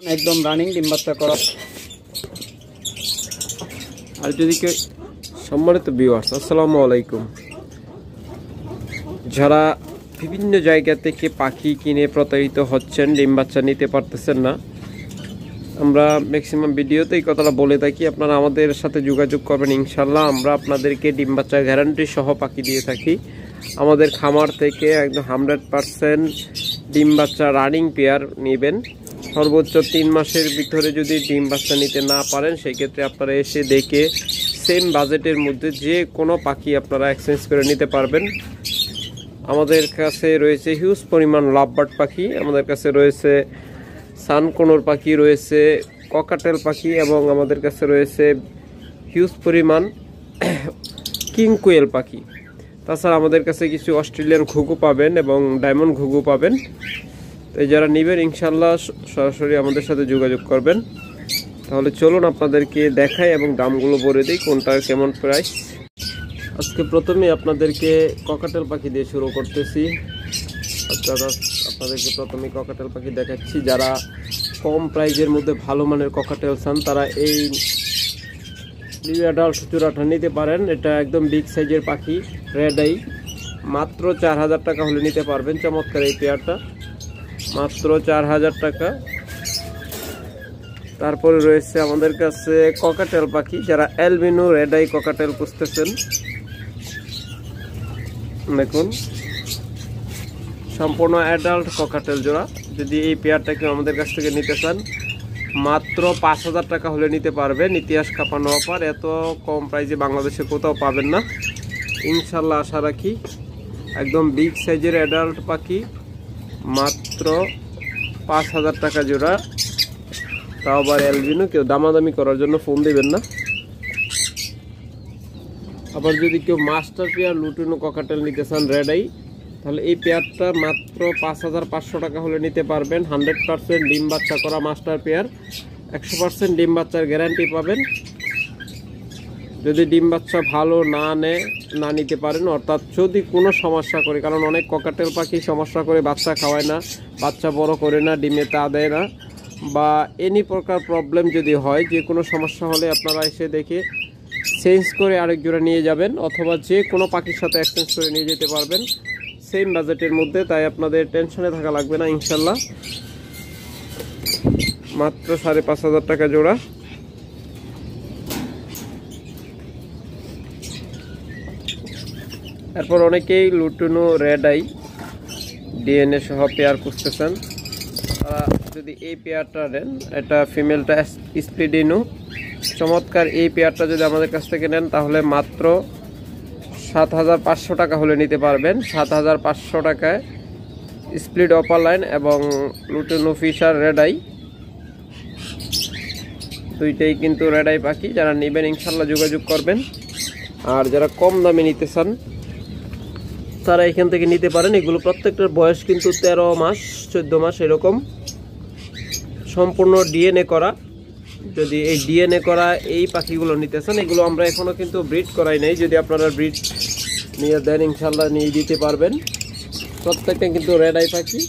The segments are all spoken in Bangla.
একদম রানিং ডিম বাচ্চা করা। আর যদি কেউ সম্মানিত ভিউয়ার্স, আসসালামু আলাইকুম। যারা বিভিন্ন জায়গা থেকে পাখি কিনে প্রতারিত হচ্ছেন, ডিম বাচ্চা নিতে পারতেছেন না, আমরা ম্যাক্সিমাম ভিডিওতে এই কথাটা বলে থাকি, আপনারা আমাদের সাথে যোগাযোগ করবেন। ইনশাল্লাহ আমরা আপনাদেরকে ডিম বাচ্চা গ্যারান্টি সহ পাখি দিয়ে থাকি। আমাদের খামার থেকে একদম 100% ডিম বাচ্চা রানিং পেয়ার নেবেন। সর্বোচ্চ 3 মাসের ভিতরে যদি ডিম বাচ্চা নিতে না পারেন, সেই ক্ষেত্রে আপনারা এসে দেখে সেম বাজেটের মধ্যে যে কোনো পাখি আপনারা এক্সচেঞ্জ করে নিতে পারবেন। আমাদের কাছে রয়েছে হিউজ পরিমাণ লাভবার্ড পাখি, আমাদের কাছে রয়েছে সানকোনোর পাখি, রয়েছে ককাটেল পাখি, এবং আমাদের কাছে রয়েছে হিউজ পরিমাণ কিং কোয়েল পাখি। তাছাড়া আমাদের কাছে কিছু অস্ট্রেলিয়ান ঘুঘু পাবেন এবং ডায়মন্ড ঘুঘু পাবেন। তো যারা নেবেন ইনশাল্লাহ সরাসরি আমাদের সাথে যোগাযোগ করবেন। তাহলে চলুন আপনাদেরকে দেখাই এবং দামগুলো বলে দিই কোনটার কেমন প্রাইস। আজকে প্রথমে আপনাদেরকে ককাটেল পাখি দিয়ে শুরু করতেছি। আপনাদেরকে প্রথমে ককাটেল পাখি দেখাচ্ছি। যারা কম প্রাইজের মধ্যে ভালো মানের ককাটেল চান, তারা এই নিউ অ্যাডাল্ট চূড়াটা নিতে পারেন। এটা একদম বিগ সাইজের পাখি, রেড আই। মাত্র 4000 টাকা হলে নিতে পারবেন। চমৎকার এই পেয়ারটা, মাত্র 4000 টাকা। তারপরে রয়েছে আমাদের কাছে ককাটেল পাখি। যারা অ্যালবিনো রেড আই ককাটেল খুঁজতেছেন, দেখুন সম্পূর্ণ অ্যাডাল্ট ককাটেল জোড়া। যদি এই পেয়ারটাকে আমাদের কাছ থেকে নিতে চান, মাত্র 5000 টাকা হলে নিতে পারবেন। ইতিহাস কাঁপানো অফার, এত কম প্রাইসে বাংলাদেশে কোথাও পাবেন না ইনশাল্লাহ, আশা রাখি। একদম বিগ সাইজের অ্যাডাল্ট পাখি, মাত্র 5000 টাকা জোড়া। তাও আবার অ্যালবিনো, কেউ দামাদামি করার জন্য ফোন দিবেন না। আবার যদি কেউ মাস্টার পেয়ার লুটিনো ককাটেল নিতে চান রেড আই, তাহলে এই পেয়ারটা মাত্র 5500 টাকা হলে নিতে পারবেন। 100% ডিম বাচ্চা করা মাস্টার পেয়ার, 100% ডিম বাচ্চার গ্যারান্টি পাবেন। যদি ডিম বাচ্চা ভালো না নিতে পারেন, অর্থাৎ যদি কোনো সমস্যা করে, কারণ অনেক ককাটেল পাখি সমস্যা করে বাচ্চা খাওয়ায় না, বাচ্চা বড় করে না, ডিমে তা দেয় না, বা এনি প্রকার প্রবলেম যদি হয়, যে কোনো সমস্যা হলে আপনারা এসে দেখে চেঞ্জ করে আরেক জোড়া নিয়ে যাবেন, অথবা যে কোনো পাখির সাথে এক্সচেঞ্জ করে নিয়ে যেতে পারবেন সেম বাজেটের মধ্যে। তাই আপনাদের টেনশনে থাকা লাগবে না ইনশাল্লাহ। মাত্র 5500 টাকা জোড়া। এরপর অনেকেই লুটিনো রেড আই ডিএনএ সহ পেয়ার খুঁজতেছেন, তারা যদি এই পেয়ারটা নেন, এটা ফিমেলটা স্প্লিডিনো, চমৎকার এই পেয়ারটা যদি আমাদের কাছ থেকে নেন, তাহলে মাত্র 7500 টাকা হলে নিতে পারবেন। 7500 টাকায় স্প্লিড অপার লাইন এবং লুটিনো ফিশার রেড আই, দুইটাই কিন্তু রেড আই পাখি। যারা নেবেন ইনশাল্লাহ যোগাযোগ করবেন। আর যারা কম দামে নিতে চান, তারা এখান থেকে নিতে পারেন। এগুলো প্রত্যেকটার বয়স কিন্তু 13 মাস 14 মাস এরকম, সম্পূর্ণ ডিএনএ করা। যদি এই ডিএনএ করা এই পাখিগুলো নিতে চান, এগুলো আমরা এখনও কিন্তু ব্রিড করাই নাই। যদি আপনারা ব্রিড নিয়ে দেন ইনশাল্লাহ নিয়ে দিতে পারবেন। প্রত্যেকটা কিন্তু রেড আই পাখি,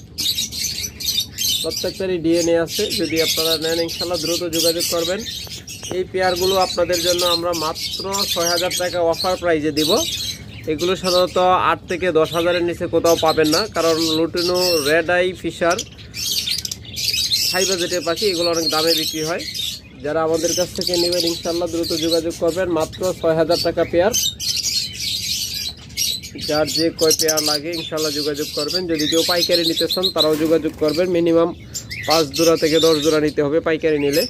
প্রত্যেকটারই ডিএনএ আছে। যদি আপনারা নেন ইনশাল্লাহ দ্রুত যোগাযোগ করবেন। এই পেয়ারগুলো আপনাদের জন্য আমরা মাত্র 6000 টাকা অফার প্রাইজে দিব। এগুলো সাধারণত 8 থেকে 10,000-এর নিচে কোথাও পাবেন না, কারণ lutino red eye fisher high বাজেটের পাখি, এগুলো অনেক দামে বিক্রি হয়। যারা আমাদের কাছ থেকে নেবেন ইনশাল্লাহ দ্রুত যোগাযোগ করবেন। মাত্র 6000 টাকা পেয়ার। যার যে কয় পেয়ার লাগে ইনশাল্লাহ যোগাযোগ করবেন। যদি কেউ পাইকারি নিতে চান, তারাও যোগাযোগ করবেন। মিনিমাম 5 জোড়া থেকে 10 জোড়া নিতে হবে পাইকারি নিলে।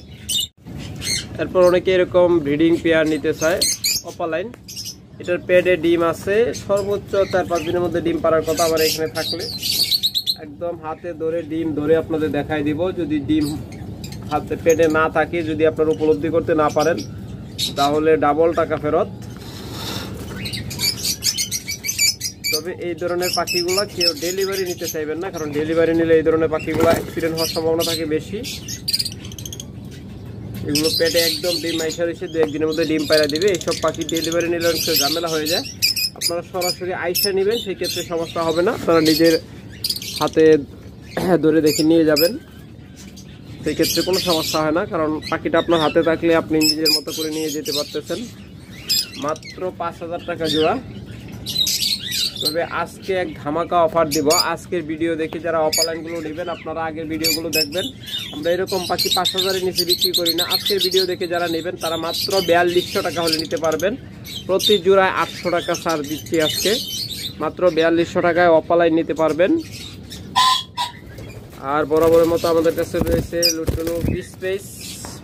তারপর অনেকে এরকম ব্রিডিং পেয়ার নিতে চায় অপালাইন, এটার পেডে ডিম আছে, সর্বোচ্চ 4-5 দিনের মধ্যে ডিম পাড়ার কথা। আবার এখানে থাকলে একদম হাতে ধরে ডিম ধরে আপনাদের দেখাই দিব। যদি ডিম হাতে পেডে না থাকে, যদি আপনারা উপলব্ধি করতে না পারেন, তাহলে ডাবল টাকা ফেরত। তবে এই ধরনের পাখিগুলা কেউ ডেলিভারি নিতে চাইবেন না, কারণ ডেলিভারি নিলে এই ধরনের পাখিগুলা অ্যাক্সিডেন্ট হওয়ার সম্ভাবনা থাকে বেশি। এগুলো পেটে একদম ডিম আইসা রয়েছে, 2-1 দিনের মধ্যে ডিম পায়রা দিবে। এইসব পাখি ডেলিভারি নিলে অনেক ঝামেলা হয়ে যায়। আপনারা সরাসরি আইসা নেবেন, সেই ক্ষেত্রে সমস্যা হবে না। আপনারা নিজের হাতে ধরে দেখে নিয়ে যাবেন। সেক্ষেত্রে কোনো সমস্যা হয় না, কারণ পাখিটা আপনার হাতে থাকলে আপনি নিজের মতো করে নিয়ে যেতে পারতেছেন। মাত্র 5,000 টাকা জোড়া। তবে আজকে এক ধামাকা অফার দিব। আজকের ভিডিও দেখে যারা অপালাইনগুলো নেবেন, আপনারা আগের ভিডিওগুলো দেখবেন, আমরা এরকম পাখি 5,000-এর নিচে বিক্রি করি না। আজকের ভিডিও দেখে যারা নেবেন তারা মাত্র 4200 টাকা হলে নিতে পারবেন। প্রতি জোড়ায় 800 টাকা ছাড় দিচ্ছি আজকে। মাত্র 4200 টাকায় অপালাইন নিতে পারবেন। আর বরাবরের মতো আমাদের কাছে রয়েছে লুটুনু পিস pace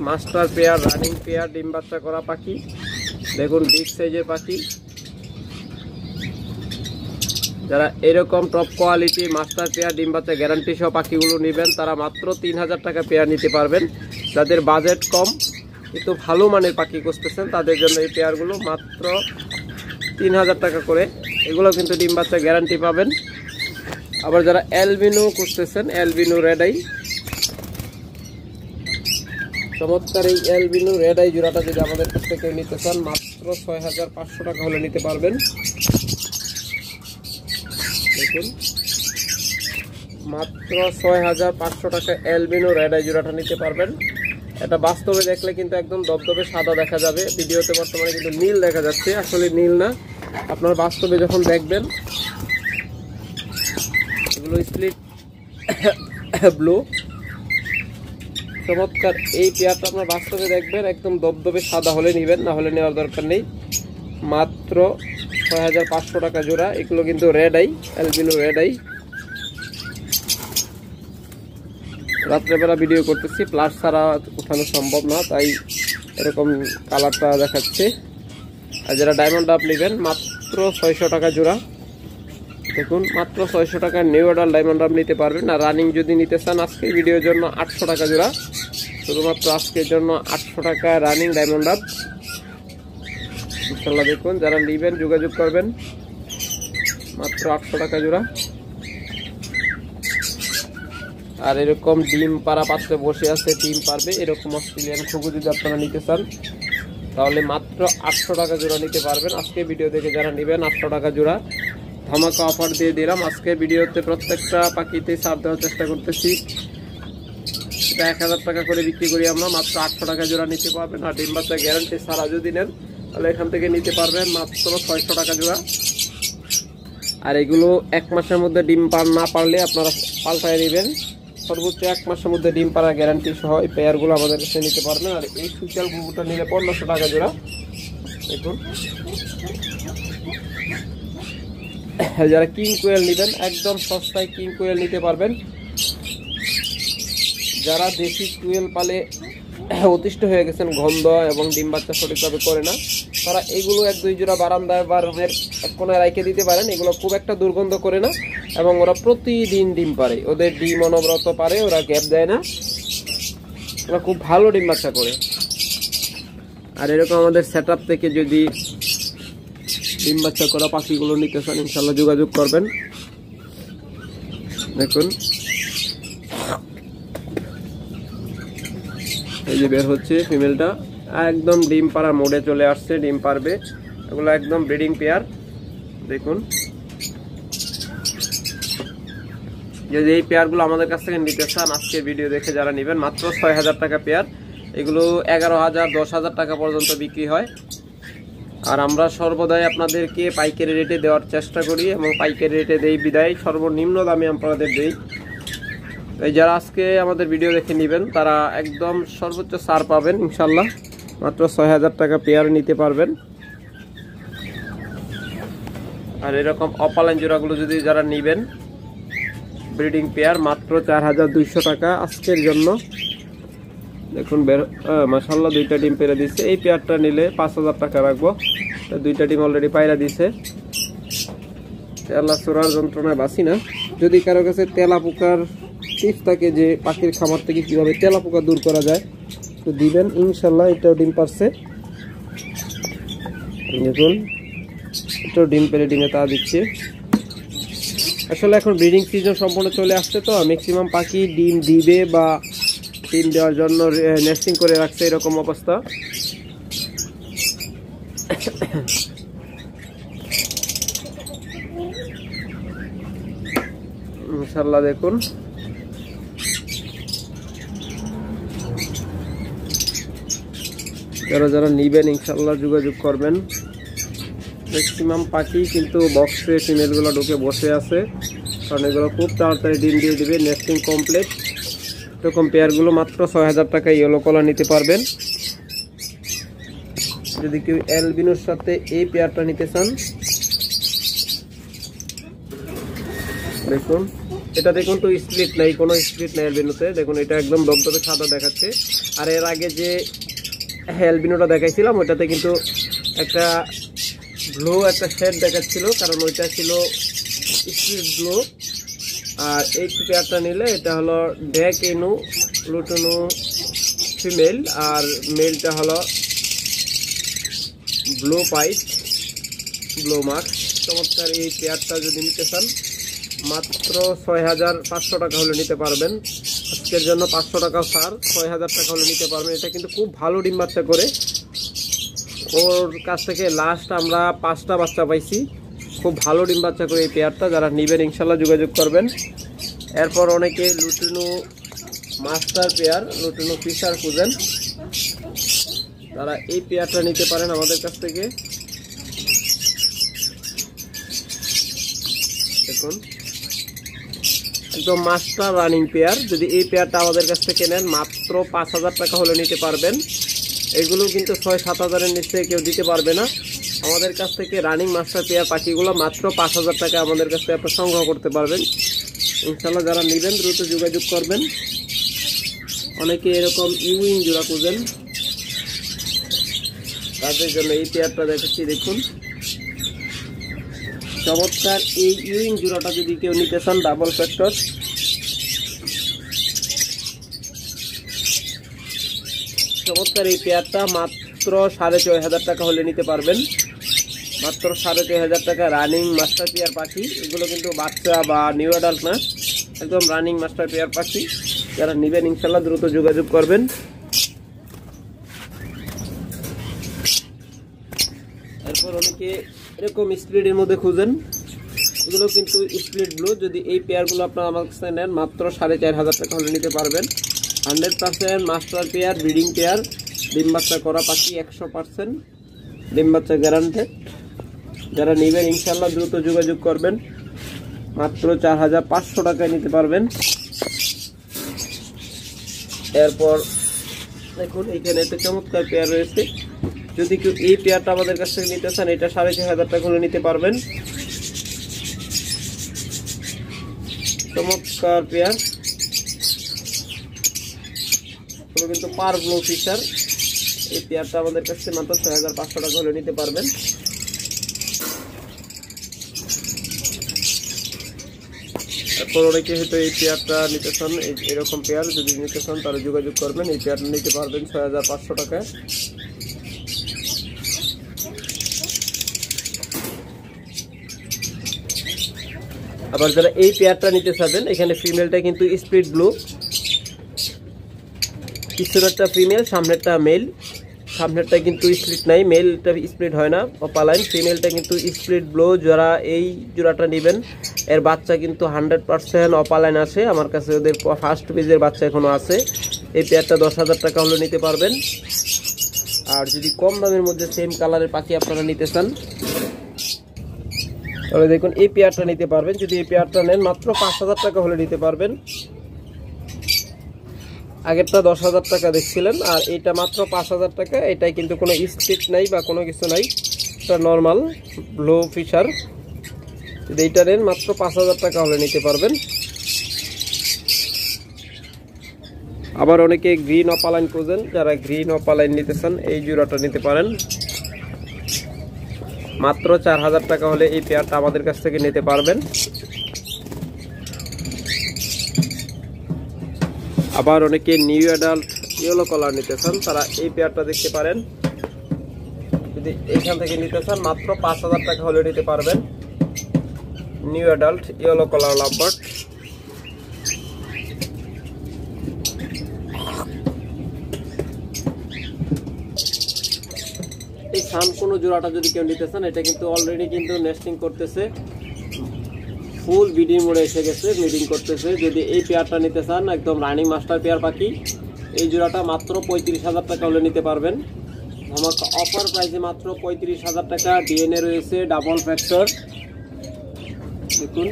master pair, running pair, ডিম বাচ্চা করা পাখি। দেখুন বিগ সাইজের পাখি। যারা এরকম টপ কোয়ালিটি মাস্টার পেয়ার ডিম বাচ্চা গ্যারান্টি সহ পাখিগুলো নেবেন তারা মাত্র 3000 টাকা পেয়ার নিতে পারবেন। যাদের বাজেট কম কিন্তু ভালো মানের পাখি খুঁজতেছেন তাদের জন্য এই পেয়ারগুলো মাত্র 3000 টাকা করে। এগুলো কিন্তু ডিম বাচ্চা গ্যারান্টি পাবেন। আবার যারা অ্যালবিনো খুঁজতেছেন, অ্যালবিনো রেড আই, চমৎকার এই অ্যালবিনো রেড আই জোড়াটা যদি আমাদের কাছ থেকে নিতে চান মাত্র 6500 টাকা হলে নিতে পারবেন। দেখুন মাত্র 6500 টাকা অ্যালবিনো রেড আই জোড়াটা নিতে পারবেন। এটা বাস্তবে দেখলে কিন্তু একদম দবদবে সাদা দেখা যাবে। ভিডিওতে বর্তমানে কিন্তু নীল দেখা যাচ্ছে, আসলে নীল না। আপনার বাস্তবে যখন দেখবেন এগুলো স্প্লিট ব্লু। চমৎকার এই পেয়ারটা আপনার বাস্তবে দেখবেন একদম দবদবে সাদা হলে নেবেন, না হলে নেওয়ার দরকার নেই। মাত্র 6500 টাকা জোড়া। এগুলো কিন্তু red eye, albino red eye. রাত্রেবেলা ভিডিও করতেছি, প্লাস ছাড়া উঠানো সম্ভব না, তাই এরকম কালারটা দেখাচ্ছে। আর যারা ডায়মন্ড ডাব নেবেন মাত্র 600 টাকা জোড়া। দেখুন মাত্র 600 টাকা নিউ অর্ডার ডায়মন্ড ডাব নিতে পারবেন। আর রানিং যদি নিতে চান আজকের ভিডিওর জন্য 800 টাকা জোড়া। শুধুমাত্র আজকের জন্য 800 টাকা রানিং ডায়মন্ড ডাব ইনশাল্লাহ। দেখুন যারা নেবেন যোগাযোগ করবেন, মাত্র 800 টাকা জোড়া। আর এরকম ডিম পাড়া পাত্রে বসে আছে, ডিম পারবে এরকম অস্ট্রেলিয়ান ঘুঘু যদি আপনারা নিতে চান তাহলে মাত্র 800 টাকা জোড়া নিতে পারবেন। আজকে ভিডিও দেখে যারা নেবেন 800 টাকা জোড়া ধামাকা অফার দিয়ে দিলাম। আজকে ভিডিওতে প্রত্যেকটা পাখিতে ছাড় দেওয়ার চেষ্টা করতেছি। এটা 1000 টাকা করে বিক্রি করি আমরা, মাত্র 800 টাকা জোড়া নিতে পারবেন। আর ডিম বাচ্চা গ্যারান্টি ছাড়া যদি নেন তাহলে এখান থেকে নিতে পারবেন মাত্র 600 টাকা জোড়া। আর এগুলো 1 মাসের মধ্যে ডিম না পারলে আপনারা পাল্টায় নেবেন। সর্বোচ্চ 1 মাসের মধ্যে ডিম পাড়া গ্যারান্টি সহ এই পেয়ারগুলো আমাদের কাছে নিতে পারবেন। আর এই সুইচাল ঘুঘুটা নিলে 1500 টাকা জোড়া। দেখুন যারা কিং কোয়েল নেবেন একদম সস্তায় কিং কোয়েল নিতে পারবেন। যারা দেশি কোয়েল পালে অতিষ্ঠ হয়ে গেছেন, গন্ধ এবং ডিম বাচ্চা সঠিকভাবে করে না, তারা এগুলো 1-2 জোড়া বারান্দায় বা রুমের এক কোনায় রেখে দিতে পারেন। এগুলো খুব একটা দুর্গন্ধ করে না এবং ওরা প্রতিদিন ডিম পারে। ওদের ডিম অনবরত পারে, ওরা গ্যাপ দেয় না, ওরা খুব ভালো ডিম বাচ্চা করে। আর এরকম আমাদের সেটআপ থেকে যদি ডিম বাচ্চা করা পাখিগুলো নিতে চান ইনশাল্লাহ যোগাযোগ করবেন। দেখুন এই যে বের হচ্ছে ফিমেলটা, একদম ডিম পাড়ার মোডে চলে আসছে, ডিম পারবে। এগুলো একদম ব্রিডিং পেয়ার। দেখুন যদি এই পেয়ারগুলো আমাদের কাছ থেকে নিতে চান আজকের ভিডিও দেখে যারা নেবেন মাত্র 6000 টাকা পেয়ার। এগুলো 11000 10,000 টাকা পর্যন্ত বিক্রি হয়। আর আমরা সর্বদাই আপনাদেরকে পাইকারি রেটে দেওয়ার চেষ্টা করি এবং পাইকারি রেটে দেই বিদায় সর্বনিম্ন দামে আপনাদের দেই। এই যারা আজকে আমাদের ভিডিও দেখে নেবেন তারা একদম সর্বোচ্চ ছাড় পাবেন ইনশাল্লাহ। মাত্র 6000 টাকা পেয়ার নিতে পারবেন। আর এরকম অপালাইন জোড়াগুলো যদি যারা নেবেন ব্রিডিং পেয়ার মাত্র 4200 টাকা আজকের জন্য। দেখুন মাশাআল্লাহ 2টা ডিম পেড়ে দিচ্ছে। এই পেয়ারটা নিলে 5000 টাকা রাখবো। 2টা ডিম অলরেডি পায়রা দিছে। আল্লাহ চোরার যন্ত্রণায় বাঁচি না। যদি কারো কাছে তেলা পোকার টিপস থাকে যে পাখির খামার থেকে কিভাবে তেলা পোকা দূর করা যায় তো দিবেন ইনশাল্লাহ। এটাও ডিম পারছে, দেখুন এটাও ডিম পেড়ে ডিমে তা দিচ্ছে। আসলে এখন ব্রিডিং সিজন সম্পূর্ণ চলে আসছে, তো ম্যাক্সিমাম পাখি ডিম দিবে বা ডিম দেওয়ার জন্য নেস্টিং করে রাখছে, এরকম অবস্থা। ইনশাল্লাহ দেখুন যারা যারা নেবেন ইনশাল্লাহ যোগাযোগ করবেন। ম্যাক্সিমাম পাখি কিন্তু বক্সে ফিমেলগুলো ঢুকে বসে আছে, কারণ এগুলো খুব তাড়াতাড়ি ডিম দিয়ে দেবে। Nesting complete. এরকম পেয়ারগুলো মাত্র 6000 টাকা ইয়েলো কলার নিতে পারবেন। যদি কেউ অ্যালবিনোর সাথে এই পেয়ারটা নিতে চান, দেখুন এটা দেখুন তো স্প্লিট নাই, কোনো স্প্লিট নাই অ্যালবিনোতে। দেখুন এটা একদম দবদবে সাদা দেখাচ্ছে। আর এর আগে যে অ্যালবিনোটা দেখাইছিলাম ওইটাতে কিন্তু একটা ব্লু একটা শেড দেখাচ্ছিল, কারণ ওইটা ছিল স্প্লিট ব্লু। আর এই পেয়ারটা নিলে এটা হলো ড্যাকেনু লুটনু ফিমেল, আর মেলটা হলো ব্লু পাইট ব্লু মার্ক। চমৎকার এই পেয়ারটা যদি নিতে চান মাত্র 6500 টাকা হলে নিতে পারবেন। আজকের জন্য 500 টাকা ছাড়, 6000 টাকা হলে নিতে পারবেন। এটা কিন্তু খুব ভালো ডিম বাচ্চা করে। ওর কাছ থেকে লাস্ট আমরা 5টা বাচ্চা পাইছি। খুব ভালো ডিম বাচ্চা করে এই পেয়ারটা। যারা নেবেন ইনশাল্লাহ যোগাযোগ করবেন। এরপর অনেকে lutino master pair, lutino fisher খুঁজেন, তারা এই পেয়ারটা নিতে পারেন আমাদের কাছ থেকে। দেখুন একদম মাস্টার রানিং পেয়ার। যদি এই পেয়ারটা আমাদের কাছ থেকে নেন মাত্র 5000 টাকা হলে নিতে পারবেন। এগুলো কিন্তু 6-7 নিচে কেউ দিতে পারবে না। আমাদের কাছ থেকে রানিং মাস্টার পেয়ার পাখিগুলো মাত্র 5000 টাকা আমাদের কাছ থেকে আপনারা সংগ্রহ করতে পারবেন ইনশাল্লাহ। যারা নেবেন দ্রুত যোগাযোগ করবেন। অনেকে এরকম ইউইং জোড়া খুঁজেন, তাদের জন্য এই পেয়ারটা দেখাচ্ছি। দেখুন চমৎকার এই ইউইং জোড়াটা যদি কেউ নিতে চান, ডাবল ফ্যাক্টর, চমৎকার এই পেয়ারটা মাত্র 6500 টাকা হলে নিতে পারবেন। মাত্র 6500 টাকা রানিং মাস্টার পেয়ার পাখি। এগুলো কিন্তু বাচ্চা বা নিউ অ্যাডাল্ট না, একদম রানিং মাস্টার পেয়ার পাখি। যারা নেবেন ইনশাল্লাহ দ্রুত যোগাযোগ করবেন। এরপর অনেকে এরকম স্প্লিটের মধ্যে খুঁজেন, এগুলো কিন্তু স্প্লিট ব্লু। যদি এই পেয়ারগুলো আপনারা আমার কাছে নেন মাত্র 4500 টাকা হলে নিতে পারবেন। 100% মাস্টার পেয়ার, ব্রিডিং পেয়ার, ডিম বাচ্চা করা পাখি, 100% ডিম বাচ্চা গ্যারান্টেড। যারা নেবেন ইনশাল্লাহ দ্রুত যোগাযোগ করবেন। মাত্র 4500 টাকায় নিতে পারবেন। এরপর দেখুন এখানে একটা চমৎকার পেয়ার রয়েছে। যদি কেউ এই পেয়ারটা আমাদের কাছ থেকে নিতে চান, এটা 6500 টাকা হলে নিতে পারবেন। চমৎকার পেয়ার, কিন্তু পার ব্লু ফিশার। এই পেয়ারটা আমাদের কাছে মাত্র 6500 টাকা হলে নিতে পারবেন। এরপর অনেকে হয়তো এই পেয়ারটা নিতে চান, এরকম পেয়ার যদি নিতে চান তাহলে যোগাযোগ করবেন। এই পেয়ারটা নিতে পারবেন 6500 টাকায়। আবার যারা এই পেয়ারটা নিতে চাবেন, এখানে ফিমেলটা কিন্তু স্প্লিট ব্লু, পিছনেরটা ফিমেল, সামনেরটা মেল। সামনেরটা কিন্তু স্প্লিট নাই, মেলটা স্প্লিট হয় না, অপালাইন। ফিমেলটা কিন্তু স্প্লিট ব্লু। যারা এই জোড়াটা নেবেন এর বাচ্চা কিন্তু 100% অপালাইন আসে। আমার কাছে ওদের ফার্স্ট পেজের বাচ্চা এখনো আছে। এই পেয়ারটা 10000 টাকা হলে নিতে পারবেন। আর যদি কম দামের মধ্যে সেম কালারের পাখি আপনারা নিতে চান তবে দেখুন এই পেয়ারটা নিতে পারবেন। যদি এই পেয়ারটা নেন মাত্র 5000 টাকা হলে নিতে পারবেন। আগেরটা 10000 টাকা দেখছিলেন, আর এইটা মাত্র 5000 টাকা। এটাই কিন্তু কোনো স্টিচ নাই বা কোনো কিছু নাই, এটা নর্মাল ব্লু ফিশার। যদি এইটা নেন মাত্র 5000 টাকা হলে নিতে পারবেন। আবার অনেকে গ্রিন অপালাইন খুঁজেন, যারা গ্রিন অপালাইন নিতে চান এই জোড়াটা নিতে পারেন। মাত্র 4000 টাকা হলে এই পেয়ারটা আমাদের কাছ থেকে নিতে পারবেন। আবার অনেকে নিউ অ্যাডাল্ট ইয়েলো কালার নিতে চান, তারা এই পেয়ারটা দেখতে পারেন। যদি এখান থেকে নিতে চান মাত্র 5000 টাকা হলে নিতে পারবেন। New adult yellow colour lovebird. এই সানকুনো জোড়াটা যদি কেউ নিতে চান, এটা কিন্তু অলরেডি কিন্তু নেস্টিং করতেছে, ফুল ব্রিডিং মোড়ে এসে গেছে, ব্রিডিং করতেছে। যদি এই পেয়ারটা নিতে চান, একদম রানিং মাস্টার পেয়ার পাখি, এই জোড়াটা মাত্র 35000 টাকা হলে নিতে পারবেন। ধামাকা অফার প্রাইসে মাত্র 35,000 টাকা। ডিএনএ রয়েছে ডাবল ফ্যাক্টর, দেখুন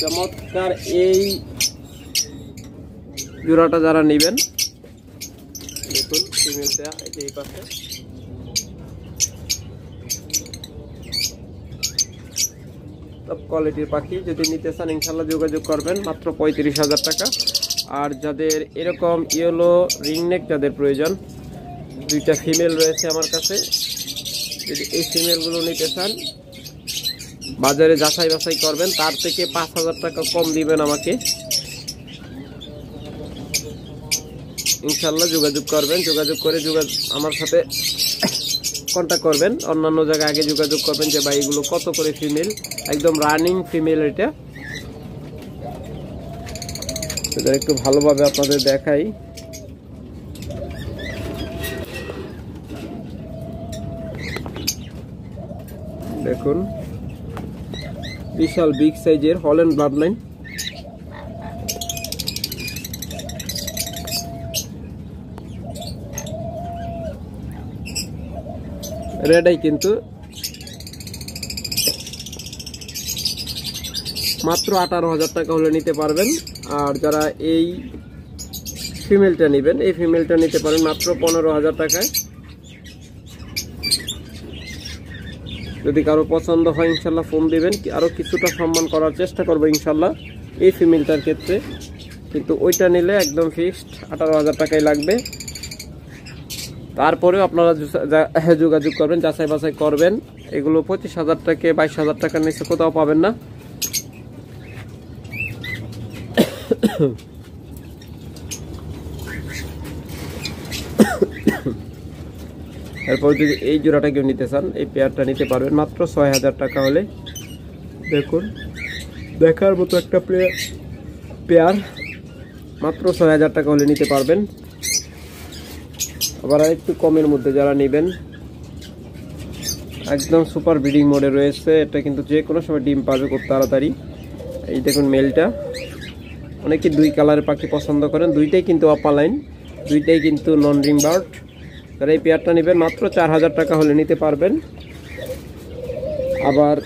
চমৎকার এই জোড়াটা যারা নেবেন, দেখুন ফিমেলটা এই পাশে টপ কোয়ালিটির পাখি। যদি নিতে চান ইনশাল্লাহ যোগাযোগ করবেন, মাত্র 35,000 টাকা। আর যাদের এরকম ইয়েলো রিংনেক যাদের প্রয়োজন, দুইটা ফিমেল রয়েছে আমার কাছে, যদি এই ফিমেলগুলো নিতে চান বাজারে যাচাই বাছাই করবেন, তার থেকে 5,000 টাকা কম দিবেন আমাকে, ইনশাল্লাহ যোগাযোগ করবেন। যোগাযোগ করে আমার সাথে কন্ট্যাক্ট করবেন। অন্যান্য জায়গায় আগে যোগাযোগ করবেন যে ভাই এগুলো কত করে ফিমেল, একদম রানিং ফিমেল। এটা একটু ভালোভাবে আপনাদের দেখাই, দেখুন বিশাল বিগ সাইজের হল্যান্ড ব্লাড লাইন। রেডাই কিন্তু মাত্র 18,000 টাকা হলে নিতে পারবেন। আর যারা এই ফিমেলটা নেবেন, এই ফিমেলটা নিতে পারেন মাত্র 15,000 টাকায়। যদি কারো পছন্দ হয় ইনশাল্লাহ ফোন দিবেন, আরো কিছুটা সম্মান করার চেষ্টা করবো ইনশাল্লাহ এই ফিমেলটার ক্ষেত্রে। কিন্তু ওইটা নিলে একদম ফিক্সড 18,000 টাকাই লাগবে। তারপরেও আপনারা যোগাযোগ করবেন, যাচাই বাছাই করবেন। এগুলো 25,000 টাকা 22,000 টাকার নিচে কোথাও পাবেন না। এরপর যদি এই জোড়াটা কেউ নিতে চান, এই পেয়ারটা নিতে পারবেন মাত্র 6,000 টাকা হলে। দেখুন দেখার মতো একটা পেয়ার, মাত্র 6,000 টাকা হলে নিতে পারবেন। আবার একটু কমের মধ্যে যারা নেবেন, একদম সুপার ব্রিডিং মোডে রয়েছে। এটা কিন্তু যে কোনো সময় ডিম পাবে খুব তাড়াতাড়ি। এই দেখুন মেলটা, অনেকে 2 কালারের পাখি পছন্দ করেন, দুইটাই কিন্তু অপালাইন, দুইটাই কিন্তু নন রিং বার্ড। যারা এই পেয়ারটা নেবেন মাত্র 4,000 টাকা হলে নিতে পারবেন। আবার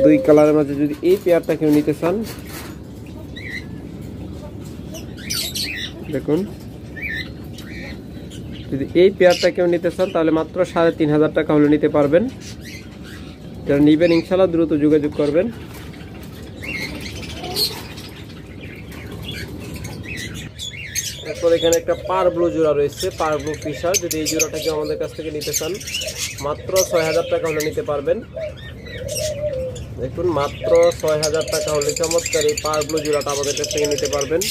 2 কালারের মাঝে যদি এই পেয়ারটা কেউ নিতে চান, দেখুন যদি এই পেয়ারটা কেউ নিতে চান তাহলে মাত্র 3,500 টাকা হলে নিতে পারবেন। যারা নেবেন ইনশাল্লাহ দ্রুত যোগাযোগ করবেন। এরপর এখানে একটা পার ব্লু জোড়া রয়েছে, পার ব্লু ফিশার। যদি এই জোড়াটাকে আমাদের কাছ থেকে নিতে চান মাত্র 6,000 টাকা হলে নিতে পারবেন। দেখুন মাত্র 6,000 টাকা হলে চমৎকার এই পার ব্লু জোড়াটা আমাদের কাছ থেকে নিতে পারবেন।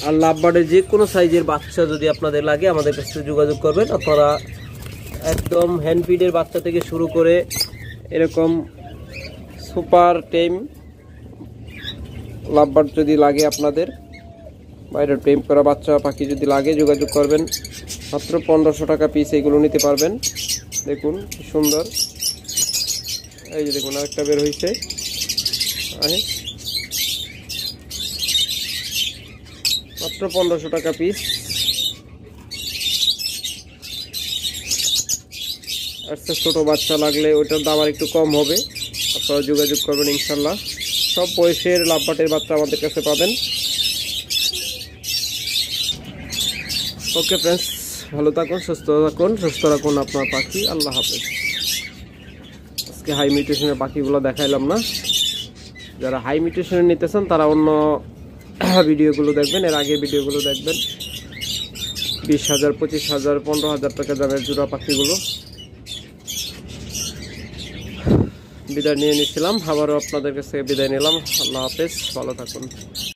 আর লাভবার্ডের যে কোনো সাইজের বাচ্চা যদি আপনাদের লাগে আমাদের কাছে যোগাযোগ করবেন। আপনারা একদম হ্যান্ড ফিডের বাচ্চা থেকে শুরু করে এরকম সুপার টেম লাভবার্ড যদি লাগে আপনাদের, বাইরের টেম করা বাচ্চা পাখি যদি লাগে যোগাযোগ করবেন। মাত্র 1500 টাকা পিস এগুলো নিতে পারবেন। দেখুন কি সুন্দর, এই যে দেখুন আরেকটা বের হয়েছে, মাত্র 1500 টাকা পিস। আচ্ছা ছোট বাচ্চা লাগলে ওইটার দাম আর একটু কম হবে, আপনারা যোগাযোগ করবেন ইনশাল্লাহ। সব বয়সের লাভবার্ডের বাচ্চা আমাদের কাছে পাবেন। ওকে ফ্রেন্ডস, ভালো থাকুন, সুস্থ রাখুন আপনার পাখি। আল্লাহ হাফেজ। আজকে হাই মিউটেশনের পাখিগুলো দেখাইলাম না। যারা হাই মিউটেশনের নিতে চান তারা অন্য ভিডিওগুলো দেখবেন, এর আগে ভিডিওগুলো দেখবেন। 20,000 25,000 15,000 টাকা দামের জোড়া পাখিগুলো। বিদায় নিয়ে নিচ্ছিলাম, আবারও আপনাদের কাছে বিদায় নিলাম। আল্লাহ হাফেজ, ভালো থাকুন।